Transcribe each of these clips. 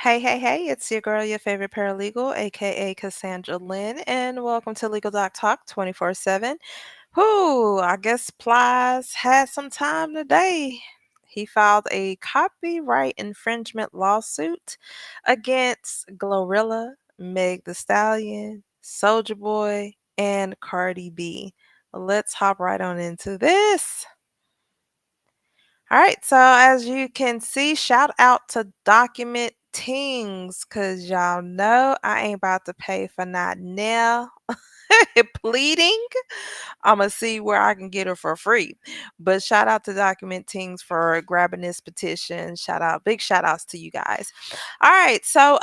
Hey, it's your girl, your favorite paralegal, aka Cassandra Lynn, and welcome to Legal Doc Talk 24/7. Whoo, I guess Plies had some time today. He filed a copyright infringement lawsuit against Glorilla, Meg The Stallion, Soulja Boy, and Cardi B. Let's hop right on into this. All right, so as you can see, shout out to Document Tings, cause y'all know I ain't about to pay for not now pleading. I'ma see where I can get her for free. But shout out to Document Tings for grabbing this petition. Big shout outs to you guys. All right, so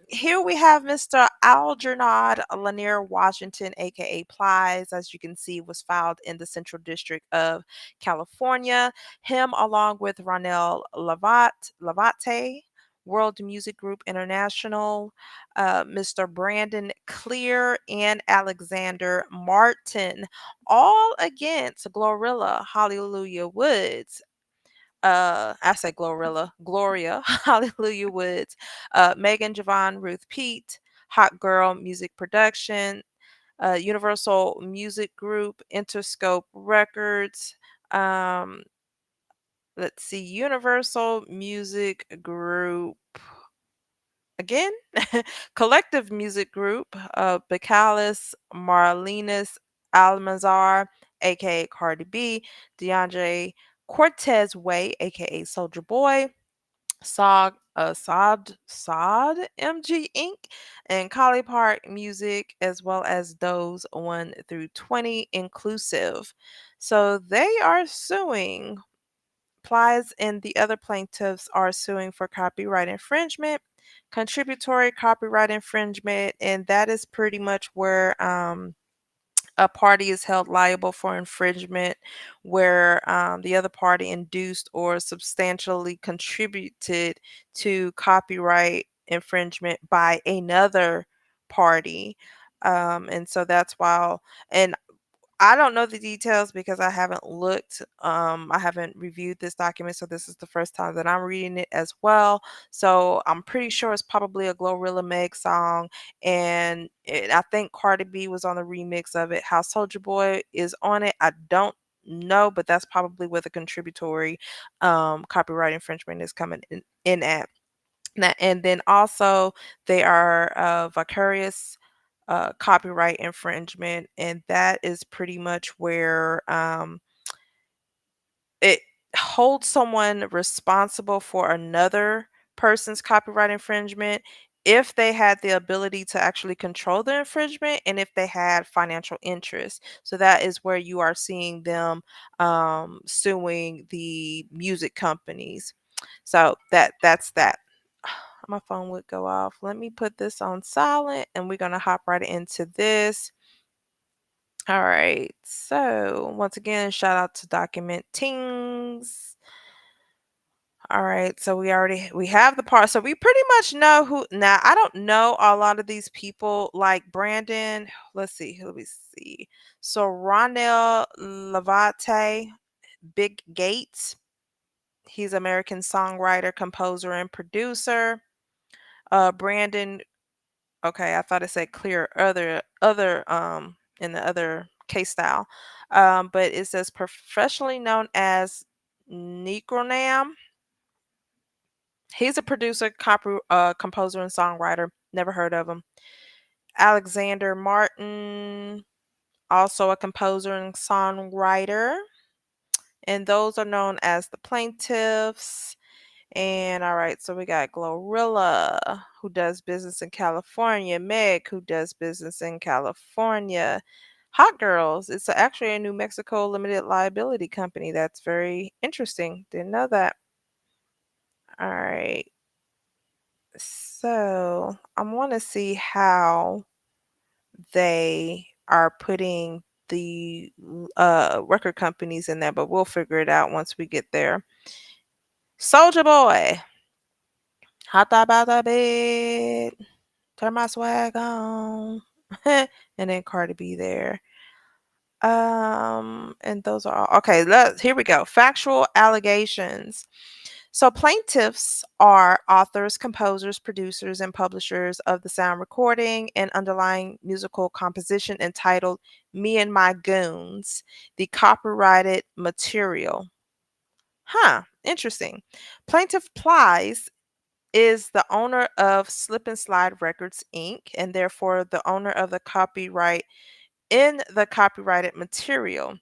here we have Mr. Algernon Lanier Washington, aka Plies, as you can see, was filed in the Central District of California. Him along with Ronell Lavate, World Music Group International, Mr. Brandon Clear, and Alexander Martin, all against Glorilla Hallelujah Woods. I said Glorilla, Gloria Hallelujah Woods, Megan Javon Ruth Pete, Hot Girl Music Production, Universal Music Group, Interscope Records. Um, let's see, Universal Music Group again, Collective Music Group, Bacalis, Marlenis Almanzar, aka Cardi B, DeAndre Cortez Way, aka Soldier Boy, Sod MG Inc., and Collie Park Music, as well as those 1 through 20 inclusive. So they are suing. Plies and the other plaintiffs are suing for copyright infringement, contributory copyright infringement, and that is pretty much where a party is held liable for infringement where the other party induced or substantially contributed to copyright infringement by another party. And so that's why, and I don't know the details because I haven't looked. I haven't reviewed this document, so this is the first time that I'm reading it as well. So I'm pretty sure it's probably a Glorilla Meg song, and I think Cardi B was on the remix of it. How Soulja Boy is on it, I don't know, but that's probably where the contributory copyright infringement is coming in at. And then also they are vicarious copyright infringement, and that is pretty much where it holds someone responsible for another person's copyright infringement if they had the ability to actually control the infringement and if they had financial interest. So that is where you are seeing them suing the music companies. So that's that. My phone would go off. Let me put this on silent and we're going to hop right into this. All right. So once again, shout out to Document Tings. All right. So we have the part. So we pretty much know who. Now I don't know a lot of these people like Brandon. Let's see. Let me see. So Ronell Lavate, Big Gates. He's American songwriter, composer, and producer. Brandon. Okay, I thought it said clear other in the other case style. But it says professionally known as Necronam. He's a producer, composer, and songwriter. Never heard of him. Alexander Martin, also a composer and songwriter. And those are known as the plaintiffs. And all right, so we got Glorilla, who does business in California. Meg, who does business in California. Hot Girls, it's actually a New Mexico limited liability company. That's very interesting. Didn't know that. All right. So I want to see how they are putting the record companies in there, but we'll figure it out once we get there. Soldier Boy, hot about that bed. Turn my swag on. And then Cardi B there. And those are all okay. Here we go. Factual allegations. So, plaintiffs are authors, composers, producers, and publishers of the sound recording and underlying musical composition entitled Me and My Goons, the copyrighted material. Huh, interesting. Plaintiff Plies is the owner of Slip and Slide Records Inc., and therefore the owner of the copyright in the copyrighted material.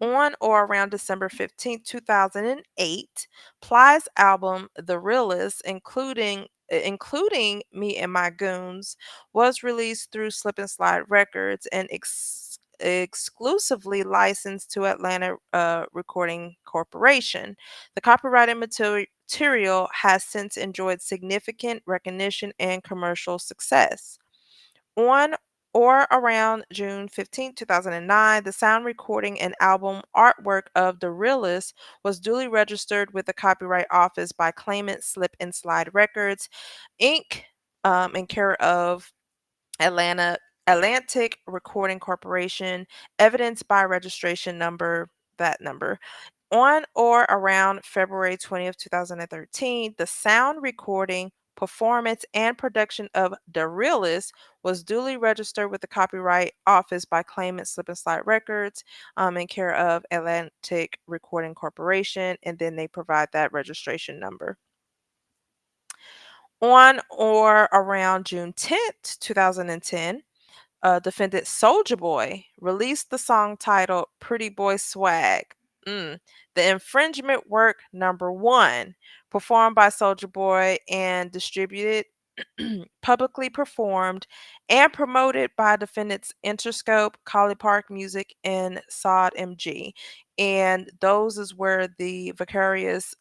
On or around December 15th, 2008, Plies' album The Realest, including Me and My Goons, was released through Slip and Slide Records and exclusively licensed to Atlanta Recording Corporation. The copyrighted material has since enjoyed significant recognition and commercial success. On or around June 15th, 2009, the sound recording and album artwork of The Realist was duly registered with the Copyright Office by claimant Slip and Slide Records, Inc., in care of Atlanta Atlantic Recording Corporation, evidenced by registration number, that number. On or around February 20th, 2013, the sound recording, performance, and production of The Realist was duly registered with the Copyright Office by claimant Slip and Slide Records, in care of Atlantic Recording Corporation, and then they provide that registration number. On or around June 10th, 2010, defendant Soulja Boy released the song titled Pretty Boy Swag. Mm. The infringement work number one, performed by Soulja Boy and distributed, publicly performed, and promoted by defendants Interscope, Collie Park Music, and Sod MG. And those is where the vicarious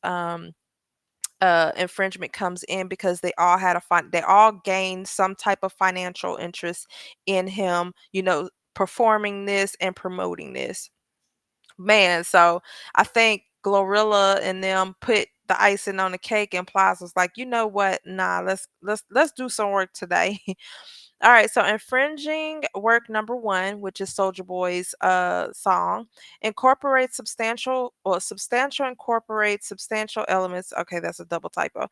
infringement comes in because they all gained some type of financial interest in him, performing this and promoting this. Man, so I think Glorilla and them put the icing on the cake, and Plies was like, you know what? Nah, let's do some work today. All right, so infringing work number one, which is Soldier Boy's song, incorporates substantial incorporates substantial elements. Okay, that's a double typo.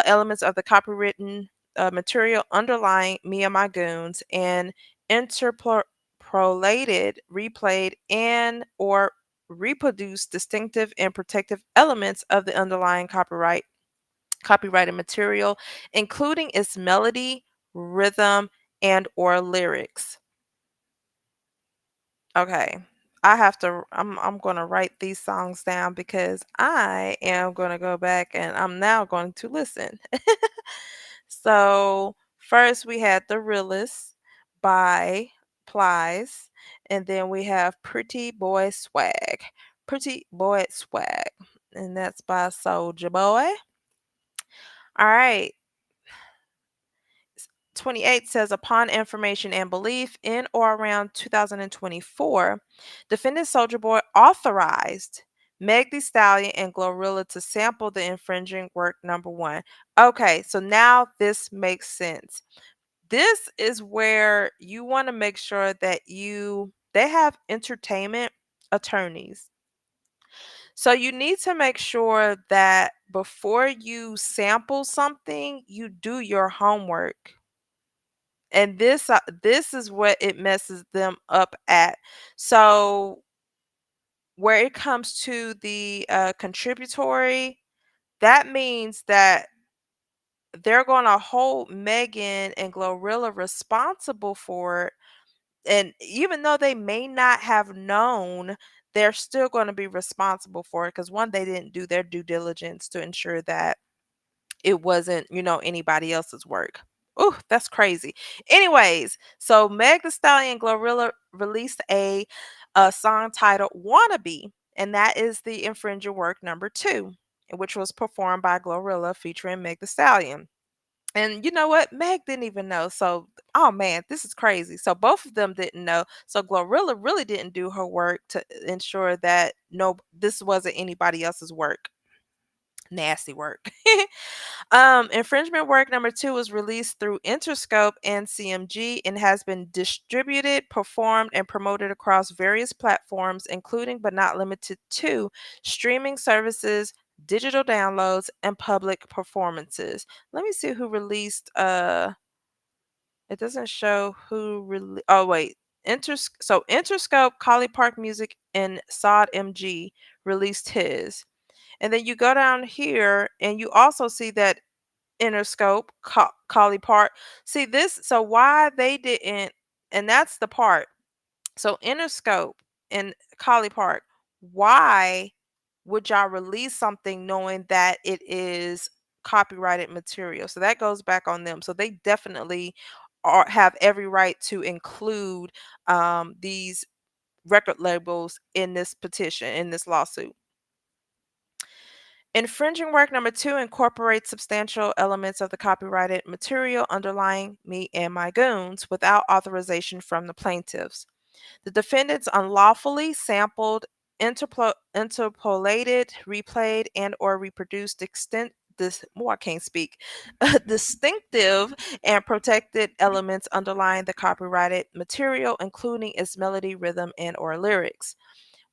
Elements of the copywritten material underlying Me and My Goons and interpolated, replayed, and or reproduce distinctive and protective elements of the underlying copyrighted material, including its melody, rhythm, and or lyrics. Okay. I'm going to write these songs down because I am going to go back and I'm now going to listen. So, first we had The Realist by Plies, and then we have Pretty Boy Swag. Pretty Boy Swag. And that's by Soulja Boy. All right. 28 says upon information and belief in or around 2024, defendant Soulja Boy authorized Meg The Stallion and Glorilla to sample the infringing work number one. Okay, so now this makes sense. This is where you want to make sure that they have entertainment attorneys. So you need to make sure that before you sample something, you do your homework. And this is what it messes them up at. So where it comes to the contributory, that means that they're going to hold Megan and Glorilla responsible for it. And even though they may not have known, they're still going to be responsible for it because one, they didn't do their due diligence to ensure that it wasn't, anybody else's work. Ooh, that's crazy. Anyways, so Meg The Stallion and Glorilla released a song titled Wannabe, and that is the infringer work number two, which was performed by Glorilla featuring Meg The Stallion. And you know what? Meg didn't even know. So, oh man, this is crazy. So both of them didn't know. So Glorilla really didn't do her work to ensure that no, this wasn't anybody else's work. Nasty work. Infringement work number two was released through Interscope and CMG and has been distributed, performed, and promoted across various platforms, including but not limited to streaming services, digital downloads, and public performances. Let me see who released it doesn't show who oh wait. Interscope, Collie Park Music, and Sod MG released his. And then you go down here and you also see that Interscope, Collie Park. See this, so why they didn't, and that's the part. So Interscope and Collie Park, why would y'all release something knowing that it is copyrighted material? So that goes back on them. So they definitely have every right to include these record labels in this petition, in this lawsuit. Infringing work number two incorporates substantial elements of the copyrighted material underlying Me and My Goons without authorization from the plaintiffs. The defendants unlawfully sampled, interpolated, replayed, and/or reproduced I can't speak, distinctive and protected elements underlying the copyrighted material, including its melody, rhythm, and/or lyrics.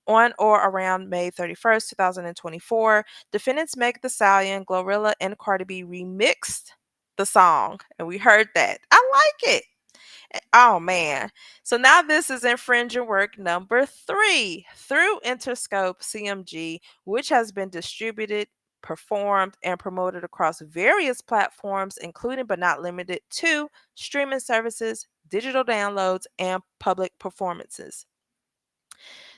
On or around May 31st, 2024, defendants Meg The Stallion, Glorilla, and Cardi B remixed the song, and we heard that. I like it. Oh man. So now this is infringing work number three through Interscope CMG, which has been distributed, performed, and promoted across various platforms, including but not limited to streaming services, digital downloads, and public performances.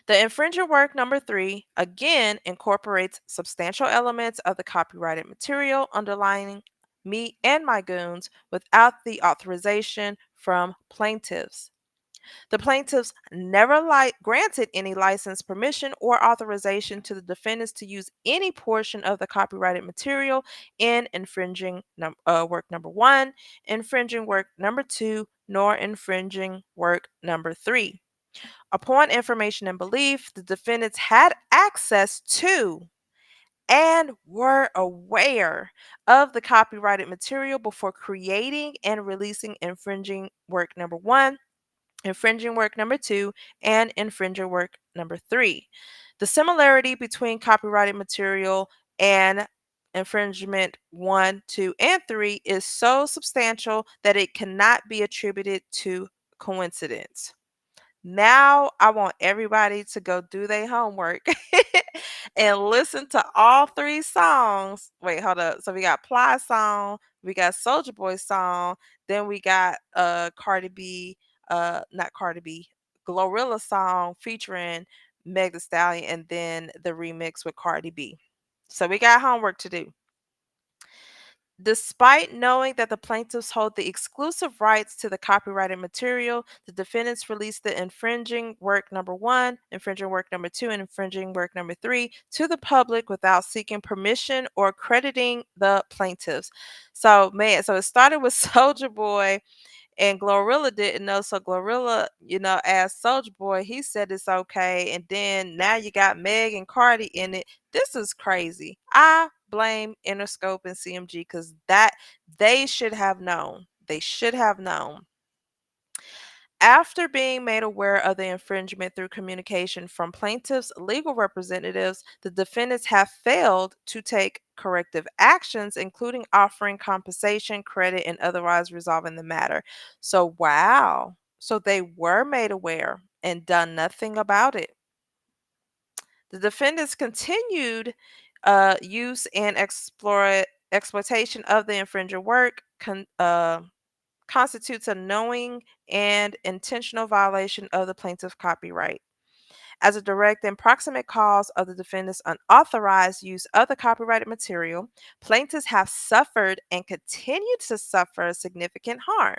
The infringing work number three again incorporates substantial elements of the copyrighted material underlying Me and My Goons without the authorization from plaintiffs. The plaintiffs never granted any license, permission, or authorization to the defendants to use any portion of the copyrighted material in infringing work number one, infringing work number two, nor infringing work number three. Upon information and belief, the defendants had access to and were aware of the copyrighted material before creating and releasing infringing work number one, infringing work number two, and infringing work number three. The similarity between copyrighted material and infringement one, two, and three is so substantial that it cannot be attributed to coincidence. Now I want everybody to go do their homework and listen to all three songs. Wait, hold up. So we got Plies song, we got Soulja Boy song, then we got Cardi B, not Cardi B, Glorilla song featuring Meg The Stallion, and then the remix with Cardi B. So we got homework to do. Despite knowing that the plaintiffs hold the exclusive rights to the copyrighted material, the defendants released the infringing work number one, infringing work number two, and infringing work number three to the public without seeking permission or crediting the plaintiffs. So, man, so it started with Soulja Boy and Glorilla didn't know. So Glorilla, asked Soulja Boy, he said it's okay. And then now you got Meg and Cardi in it. This is crazy. I blame Interscope and CMG because that they should have known. They should have known. After being made aware of the infringement through communication from plaintiffs' legal representatives, the defendants have failed to take corrective actions, including offering compensation, credit, and otherwise resolving the matter. So, wow. So they were made aware and done nothing about it. The defendants continued use and exploitation of the infringer work constitutes a knowing and intentional violation of the plaintiff's copyright. As a direct and proximate cause of the defendant's unauthorized use of the copyrighted material, plaintiffs have suffered and continue to suffer significant harm.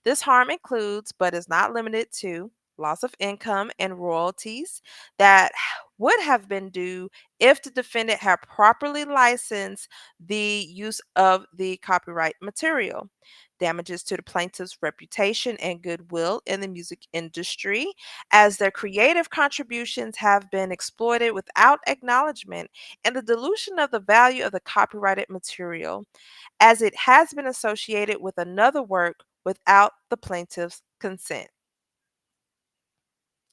This harm includes, but is not limited to, loss of income and royalties that would have been due if the defendant had properly licensed the use of the copyright material, damages to the plaintiff's reputation and goodwill in the music industry, as their creative contributions have been exploited without acknowledgement, and the dilution of the value of the copyrighted material, as it has been associated with another work without the plaintiff's consent.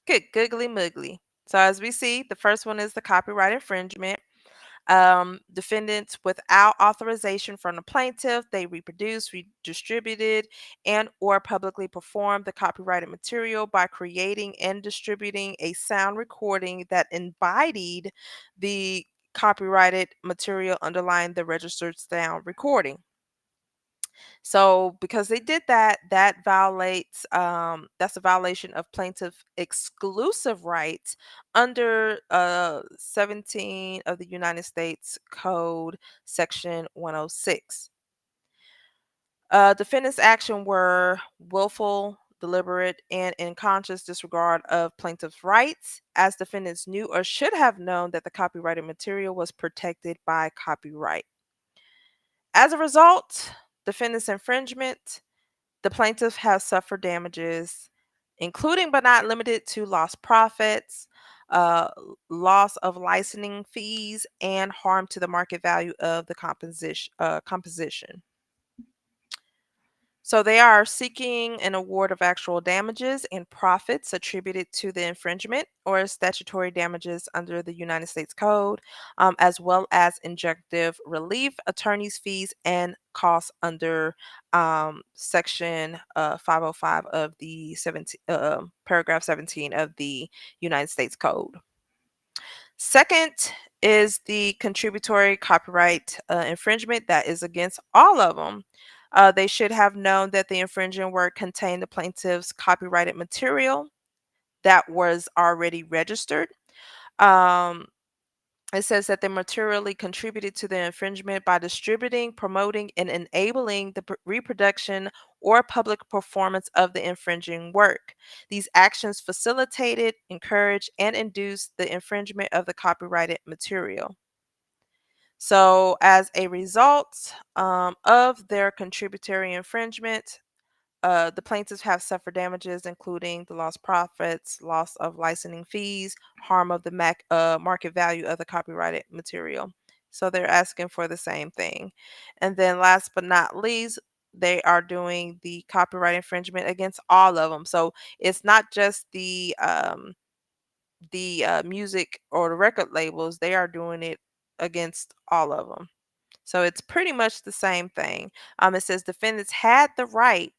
Good googly moogly. So, as we see, the first one is the copyright infringement. Defendants without authorization from the plaintiff, they reproduced, redistributed, and or publicly performed the copyrighted material by creating and distributing a sound recording that embodied the copyrighted material underlying the registered sound recording. So because they did that, that violates that's a violation of plaintiff exclusive rights under 17 of the United States Code section 106. Defendants' action were willful, deliberate, and in conscious disregard of plaintiff's rights, as defendants knew or should have known that the copyrighted material was protected by copyright. As a result, defendants' infringement, the plaintiff has suffered damages, including but not limited to lost profits, loss of licensing fees, and harm to the market value of the composition. So they are seeking an award of actual damages and profits attributed to the infringement or statutory damages under the United States Code, as well as injunctive relief, attorney's fees, and costs under Section 505 of the 17, paragraph 17 of the United States Code. Second is the contributory copyright infringement that is against all of them. They should have known that the infringing work contained the plaintiff's copyrighted material that was already registered. Um, it says that they materially contributed to the infringement by distributing, promoting, and enabling the reproduction or public performance of the infringing work. These actions facilitated, encouraged, and induced the infringement of the copyrighted material. So, as a result of their contributory infringement, the plaintiffs have suffered damages, including the lost profits, loss of licensing fees, harm of the market value of the copyrighted material. So they're asking for the same thing. And then, last but not least, they are doing the copyright infringement against all of them. So it's not just the music or the record labels; they are doing it against all of them. So it's pretty much the same thing. It says defendants had the right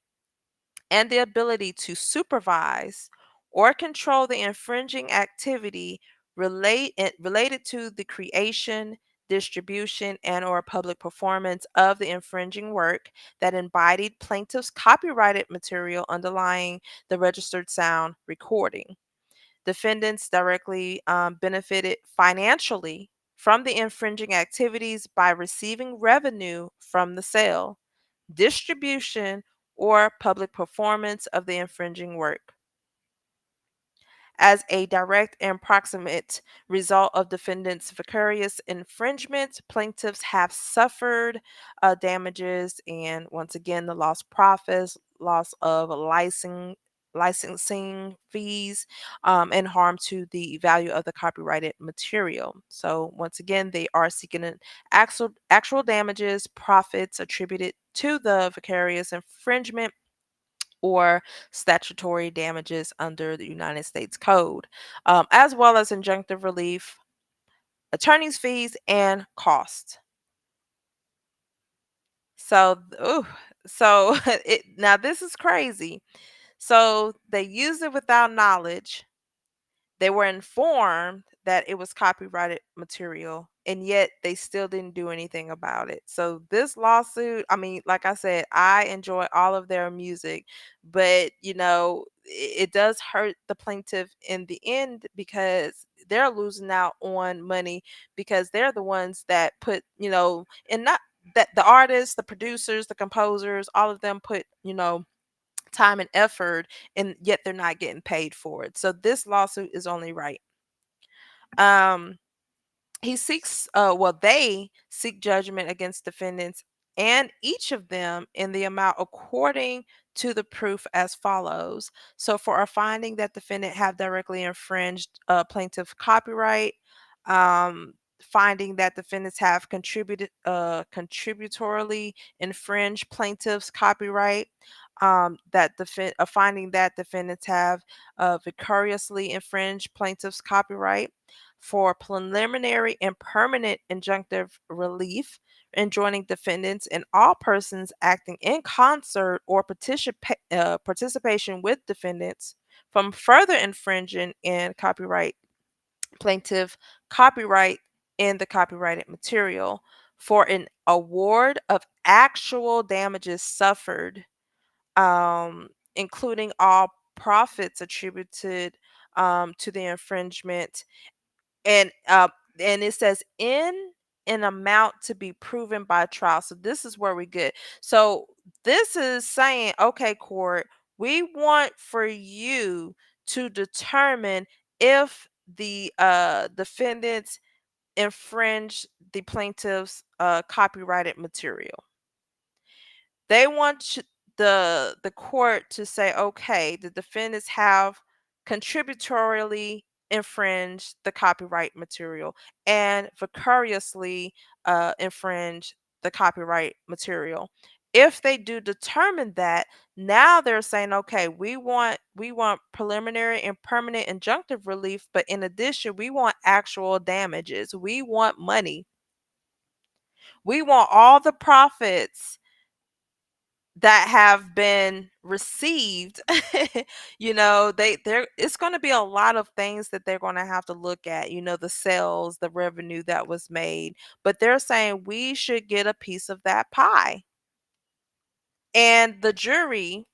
and the ability to supervise or control the infringing activity related to the creation, distribution, and or public performance of the infringing work that embodied plaintiff's copyrighted material underlying the registered sound recording. Defendants directly benefited financially from the infringing activities by receiving revenue from the sale, distribution, or public performance of the infringing work. As a direct and proximate result of defendants' vicarious infringement, plaintiffs have suffered damages and, once again, the lost profits, loss of licensing fees, and harm to the value of the copyrighted material. So, once again, they are seeking an actual damages, profits attributed to the vicarious infringement or statutory damages under the United States Code, as well as injunctive relief, attorney's fees, and costs. So, ooh, so now this is crazy. So they used it without knowledge. They were informed that it was copyrighted material, and yet they still didn't do anything about it. So this lawsuit, I mean, like I said, I enjoy all of their music, but it does hurt the plaintiff in the end because they're losing out on money because they're the ones that put, and not that the artists, the producers, the composers, all of them put, time and effort, and yet they're not getting paid for it. So this lawsuit is only right. Um, they seek judgment against defendants and each of them in the amount according to the proof as follows. So for a finding that defendant have directly infringed plaintiff copyright, finding that defendants have contributorily infringed plaintiff's copyright, a finding that defendants have vicariously infringed plaintiff's copyright, for preliminary and permanent injunctive relief, enjoining defendants and all persons acting in concert or participation with defendants from further infringing in copyright plaintiff copyright in the copyrighted material for an award of actual damages suffered, including all profits attributed to the infringement, and it says in an amount to be proven by trial. So this is where we get. So this is saying, okay, court, we want for you to determine if the defendants infringe the plaintiff's copyrighted material. They want the court to say, okay, the defendants have contributorily infringed the copyright material and vicariously infringe the copyright material. If they do determine that, now they're saying, okay, we want preliminary and permanent injunctive relief, but in addition, we want actual damages. We want money. We want all the profits that have been received. There it's going to be a lot of things that they're going to have to look at, the sales, the revenue that was made, but they're saying we should get a piece of that pie. And the jury,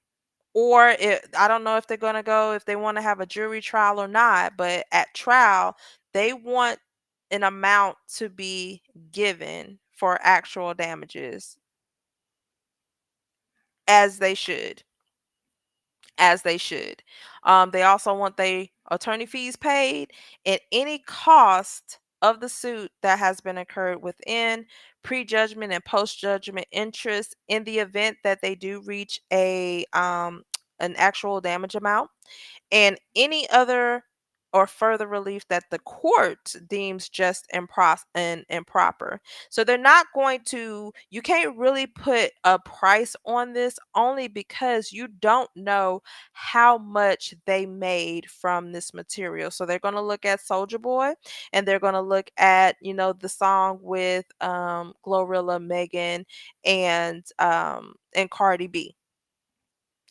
I don't know if they're going to go, if they want to have a jury trial or not, but at trial they want an amount to be given for actual damages, as they should. As they should. They also want their attorney fees paid and any cost of the suit that has been incurred within prejudgment and post-judgment interest in the event that they do reach an actual damage amount, and any other or further relief that the court deems just and improper. So they're not going to, you can't really put a price on this, only because you don't know how much they made from this material. So they're going to look at Soulja Boy, and they're going to look at, the song with Glorilla, Megan, and Cardi B,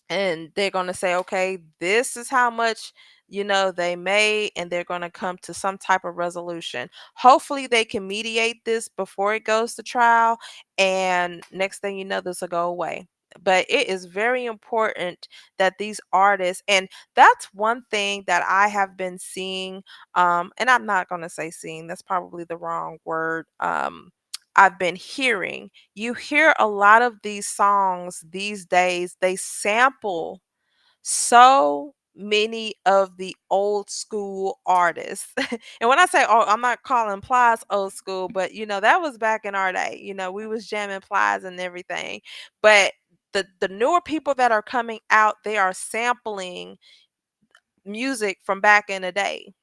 and they're going to say, okay, this is how much they made, and they're going to come to some type of resolution. Hopefully they can mediate this before it goes to trial, and next thing you know, this will go away. But it is very important that these artists, and that's one thing that I have been seeing, and I'm not going to say seeing, that's probably the wrong word. I've been hearing, you hear a lot of these songs these days, they sample so many of the old school artists. And when I say, oh, I'm not calling Plies old school, but that was back in our day. We was jamming Plies and everything. But the newer people that are coming out, they are sampling music from back in the day.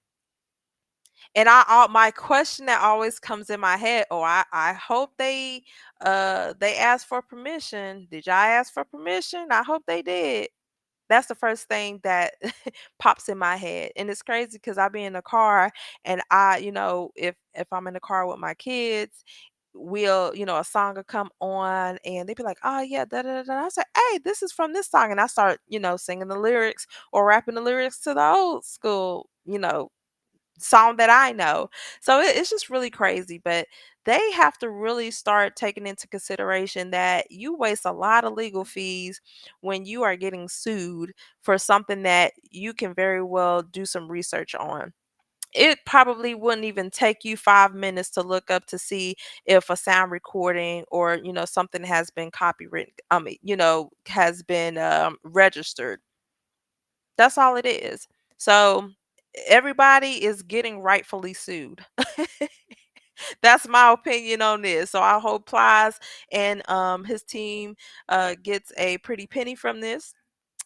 And my question that always comes in my head, oh, I hope they asked for permission. Did y'all ask for permission? I hope they did. That's the first thing that pops in my head. And it's crazy because I be in the car, and if I'm in the car with my kids, a song will come on, and they be like, oh yeah, da da da da. I say, hey, this is from this song. And I start, singing the lyrics or rapping the lyrics to the old school, song that I know. So it's just really crazy, but they have to really start taking into consideration that you waste a lot of legal fees when you are getting sued for something that you can very well do some research on. It probably wouldn't even take you 5 minutes to look up to see if a sound recording or something has been copyrighted, has been registered. That's all it is. So everybody is getting rightfully sued. That's my opinion on this. So I hope Plies and his team gets a pretty penny from this.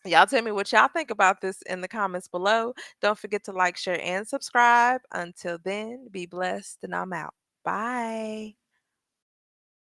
Y'all tell me what y'all think about this in the comments below. Don't forget to like, share, and subscribe. Until then, be blessed, and I'm out. Bye.